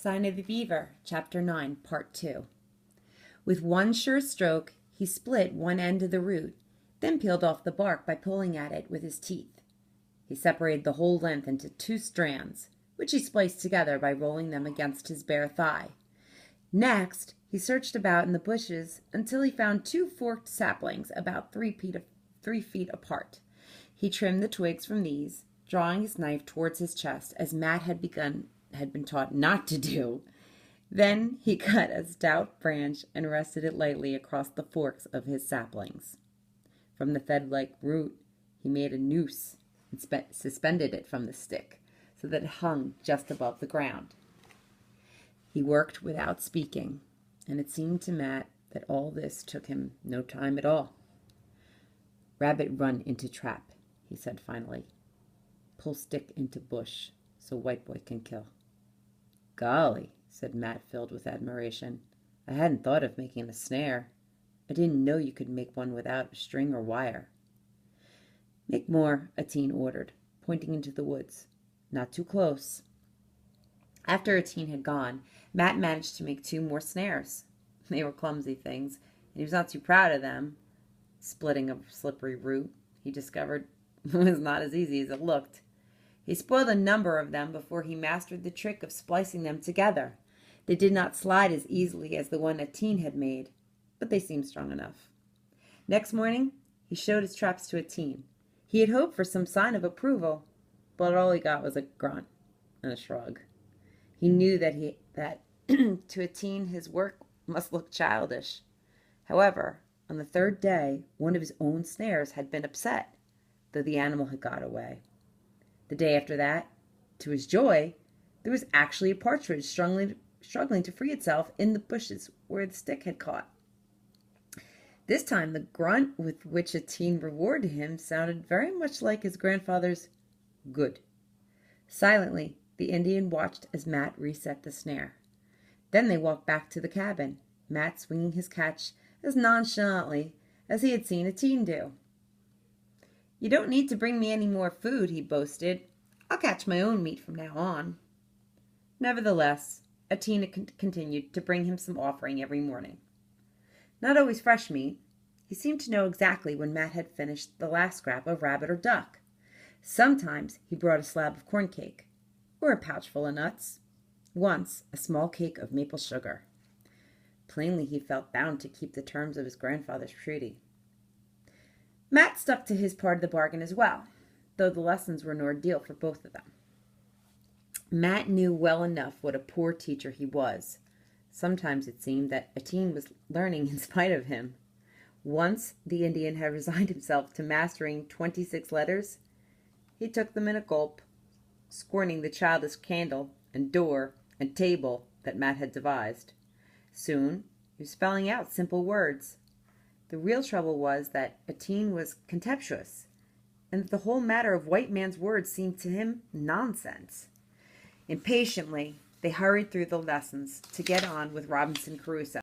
Sign of the Beaver, Chapter 9, Part 2. With one sure stroke, he split one end of the root, then peeled off the bark by pulling at it with his teeth. He separated the whole length into 2 strands, which he spliced together by rolling them against his bare thigh. Next, he searched about in the bushes until he found 2 forked saplings about 3 feet apart. He trimmed the twigs from these, drawing his knife towards his chest as Matt had been taught not to do. Then he cut a stout branch and rested it lightly across the forks of his saplings. From the thread-like root, he made a noose and suspended it from the stick so that it hung just above the ground. He worked without speaking, and it seemed to Matt that all this took him no time at all. "Rabbit run into trap," he said finally. "Pull stick into bush so white boy can kill." "Golly," said Matt, filled with admiration. "I hadn't thought of making a snare. I didn't know you could make one without string or wire." "Make more," Atene ordered, pointing into the woods. "Not too close." After Atene had gone, Matt managed to make 2 more snares. They were clumsy things, and he was not too proud of them. Splitting a slippery root, he discovered, was not as easy as it looked. He spoiled a number of them before he mastered the trick of splicing them together. They did not slide as easily as the one Atene had made, but they seemed strong enough. Next morning, he showed his traps to Atene. He had hoped for some sign of approval, but all he got was a grunt and a shrug. He knew that to Atene his work must look childish. However, on the 3rd day, one of his own snares had been upset, though the animal had got away. The day after that, to his joy, there was actually a partridge struggling to free itself in the bushes where the stick had caught. This time, the grunt with which Atene rewarded him sounded very much like his grandfather's "good." Silently, the Indian watched as Matt reset the snare. Then they walked back to the cabin, Matt swinging his catch as nonchalantly as he had seen Atene do. "You don't need to bring me any more food," he boasted. "I'll catch my own meat from now on." Nevertheless, Atene continued to bring him some offering every morning. Not always fresh meat. He seemed to know exactly when Matt had finished the last scrap of rabbit or duck. Sometimes he brought a slab of corn cake, or a pouch full of nuts. Once, a small cake of maple sugar. Plainly, he felt bound to keep the terms of his grandfather's treaty. Matt stuck to his part of the bargain as well, though the lessons were an ordeal for both of them. Matt knew well enough what a poor teacher he was. Sometimes it seemed that Atene was learning in spite of him. Once the Indian had resigned himself to mastering 26 letters. He took them in a gulp, scorning the childish candle and door and table that Matt had devised. Soon he was spelling out simple words. The real trouble was that Atene was contemptuous, and that the whole matter of white man's words seemed to him nonsense. Impatiently, they hurried through the lessons to get on with Robinson Crusoe.